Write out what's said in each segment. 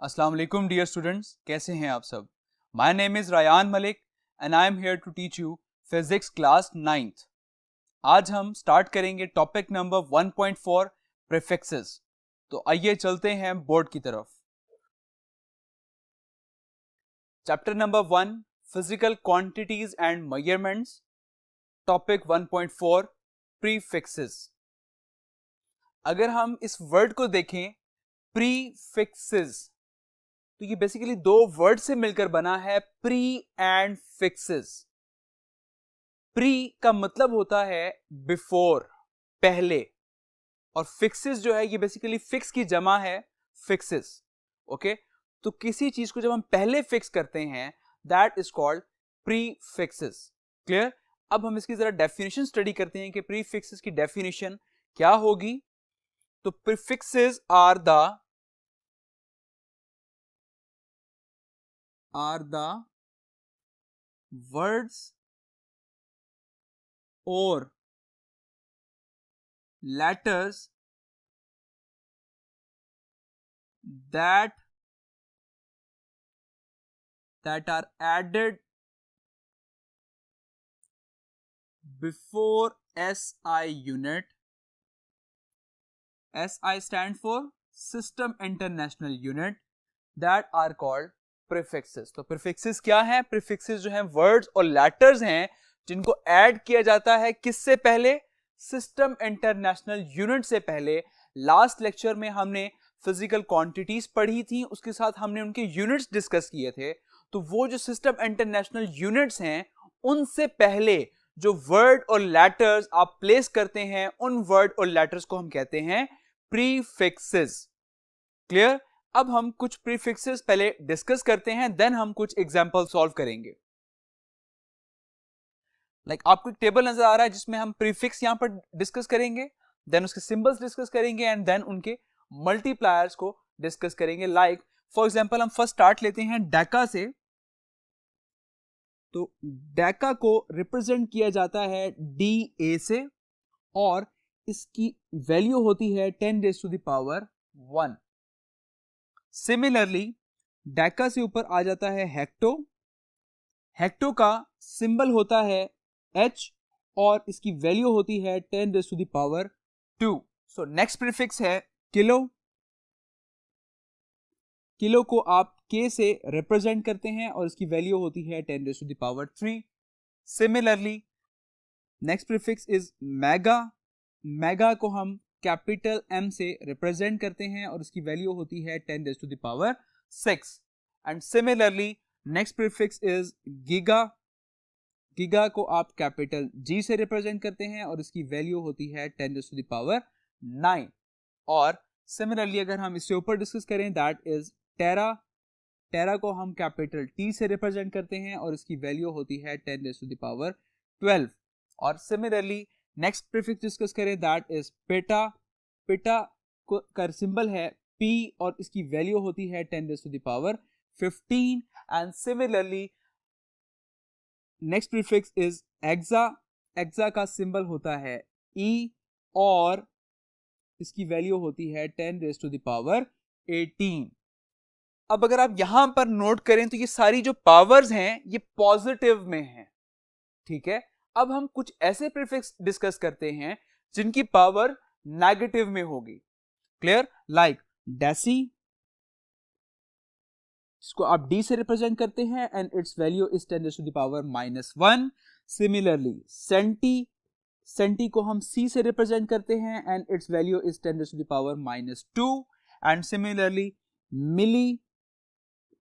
अस्सलाम वालेकुम dear students, कैसे हैं आप सब। My name is Rayan Malik and I am here to teach you physics class 9th। आज हम स्टार्ट करेंगे टॉपिक नंबर 1.4 प्रीफिक्सेस। तो आइए चलते हैं बोर्ड की तरफ। Chapter number 1 physical quantities and measurements, topic 1.4 prefixes. अगर हम इस वर्ड को देखें प्रीफिक्सेस, तो ये बेसिकली दो वर्ड से मिलकर बना है, प्री एंड फिक्सेस। प्री का मतलब होता है बिफोर, पहले, और फिक्सेस जो है ये बेसिकली फिक्स की जमा है, फिक्सेस। ओके, तो किसी चीज को जब हम पहले फिक्स करते हैं that is called pre fixes. Clear. अब हम इसकी जरा डेफिनेशन स्टडी करते हैं कि प्री फिक्सेस की डेफिनेशन क्या होगी। तो prefixes are the words or letters that are added before SI unit. SI stand for System International Unit, that are called prefixes. तो prefixes क्या है? Prefixes जो हैं words और letters हैं जिनको ऐड किया जाता है किससे पहले? सिस्टम इंटरनेशनल यूनिट से पहले। लास्ट लेक्चर में हमने फिजिकल क्वांटिटीज पढ़ी थी, उसके साथ हमने उनके यूनिट्स डिस्कस किए थे। तो वो जो सिस्टम इंटरनेशनल यूनिट्स हैं उनसे पहले जो वर्ड और लेटर्स आप प्लेस करते हैं, उन वर्ड और लेटर्स को हम कहते हैं प्रीफिक्सेस। क्लियर। अब हम कुछ प्रीफिक्सेस पहले डिस्कस करते हैं, देन हम कुछ एग्जांपल सॉल्व करेंगे। आपको एक टेबल नजर आ रहा है जिसमें हम प्रीफिक्स यहां पर डिस्कस करेंगे, देन उसके सिंबल्स डिस्कस करेंगे एंड देन उनके मल्टीप्लायर्स को डिस्कस करेंगे। फॉर एग्जांपल हम फर्स्ट स्टार्ट लेते हैं डेका से। तो डेका को रिप्रेजेंट किया जाता है DA से और इसकी वैल्यू होती है 10⁻⁻1। सिमिलरली डेका से ऊपर आ जाता है हेक्टो। हेक्टो का सिंबल होता है H और इसकी वैल्यू होती है 10⁻²। सो नेक्स्ट प्रीफिक्स है किलो। किलो को आप K से रिप्रेजेंट करते हैं और इसकी वैल्यू होती है 10⁻3। Similarly next prefix is mega. Mega को हम कैपिटल M से रिप्रेजेंट करते हैं और इसकी वैल्यू होती है 10⁻6। And similarly next prefix is giga. Giga को आप कैपिटल G से रिप्रेजेंट करते हैं और इसकी वैल्यू होती है 10⁻9। और सिमिलरली अगर हम इससे ऊपर डिस्कस करें दैट इज टेरा। टेरा को हम कैपिटल T से रिप्रेजेंट करते हैं और इसकी वैल्यू होती है 10⁻12। और सिमिलरली नेक्स्ट प्रीफिक्स डिस्कस करें दैट इज पेटा। पेटा को का सिंबल है P और इसकी वैल्यू होती है 10⁻15। And similarly next prefix is exa. Exa का सिंबल होता है E और इसकी वैल्यू होती है 10⁻18। अब अगर आप यहां पर नोट करें तो ये सारी जो पावर्स हैं ये पॉजिटिव में हैं। ठीक है। अब हम कुछ ऐसे प्रीफिक्स डिस्कस करते हैं जिनकी पावर नेगेटिव में होगी। क्लियर। लाइक डेसी, इसको आप D से रिप्रेजेंट करते हैं and its value is 10⁻1। Similarly centi, centi को हम C से रिप्रेजेंट करते हैं and its value is 10⁻2। And similarly milli,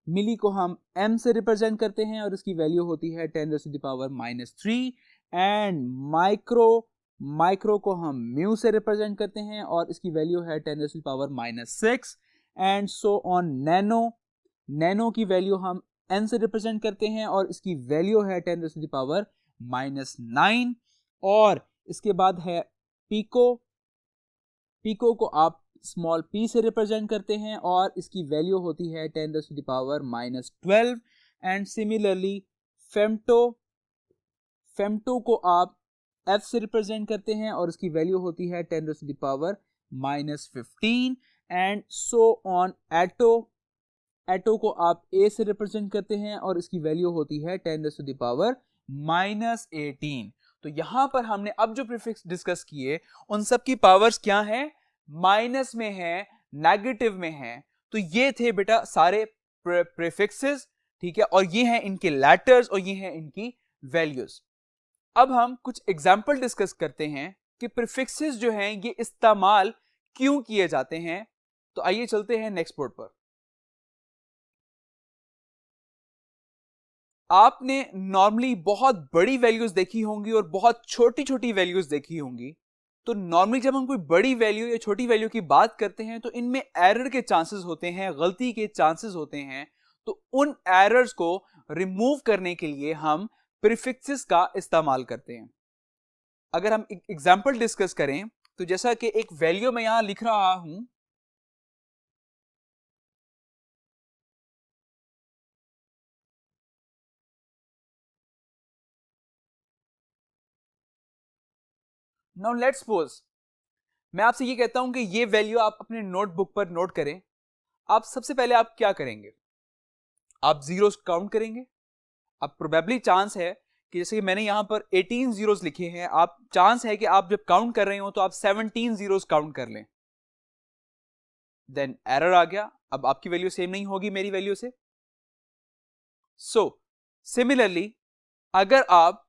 milli को हम M से रिप्रेजेंट करते हैं और इसकी वैल्यू होती है 10⁻3। एंड माइक्रो, माइक्रो को हम म्यू से रिप्रेजेंट करते हैं और इसकी वैल्यू है 10⁻6। And so on nano, nano की वैल्यू हम N से रिप्रेजेंट करते हैं और इसकी वैल्यू है 10⁻9। और इसके बाद है पीको। पीको को आप स्मॉल p से रिप्रेजेंट करते हैं और इसकी वैल्यू होती है 10⁻12। एंड सिमिलरली फेम्टो, फेम्टो को आप f से रिप्रेजेंट करते हैं और इसकी वैल्यू होती है 10⁻15। एंड सो ऑन एटो, एटो को आप a से रिप्रेजेंट करते हैं और इसकी वैल्यू होती है 10⁻⁻18। तो यहां पर हमने अब जो प्रीफिक्स डिस्कस किए उन सब की पावर्स क्या है, माइनस में है, नेगेटिव में है। तो ये थे बेटा सारे प्रीफिक्सेस, ठीक है, और ये हैं इनके लेटर्स और ये हैं इनकी वैल्यूज। अब हम कुछ एग्जाम्पल डिस्कस करते हैं कि प्रीफिक्सेस जो हैं ये इस्तेमाल क्यों किए जाते हैं। तो आइए चलते हैं नेक्स्ट बोर्ड पर। आपने नॉर्मली बहुत बड़ी वैल्यूज देखी होंगी और बहुत छोटी छोटी वैल्यूज देखी होंगी। तो नॉर्मली जब हम कोई बड़ी वैल्यू या छोटी वैल्यू की बात करते हैं तो इनमें एरर के चांसेस होते हैं, गलती के चांसेस होते हैं। तो उन एरर्स को रिमूव करने के लिए हम प्रीफिक्सेस का इस्तेमाल करते हैं। अगर हम एग्जांपल डिस्कस करें तो जैसा कि एक वैल्यू मैं यहां लिख रहा हूं, नाउ लेट्स सपोज मैं आपसे ये कहता हूं कि ये वैल्यू आप अपने नोटबुक पर नोट करें। आप सबसे पहले आप क्या करेंगे, आप जीरोस काउंट करेंगे। अब प्रोबेबली चांस है कि जैसे कि मैंने यहां पर 18 जीरोस लिखे हैं, आप चांस है कि आप जब काउंट कर रहे हो तो आप 17 जीरोस काउंट कर लें। देन एरर आ गया, अब आपकी वैल्यू सेम नहीं होगी मेरी वैल्यू से। सो सिमिलरली अगर आप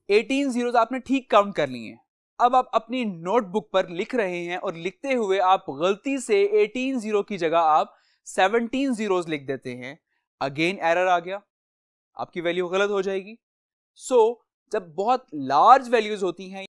18 जीरोस आपने ठीक काउंट कर लिए हैं, अब आप अपनी नोटबुक पर लिख रहे हैं और लिखते हुए आप गलती से 18 जीरो की जगह आप 17 जीरोस लिख देते हैं, अगेन एरर आ गया, आपकी वैल्यू गलत हो जाएगी। सो जब बहुत लार्ज वैल्यूज होती हैं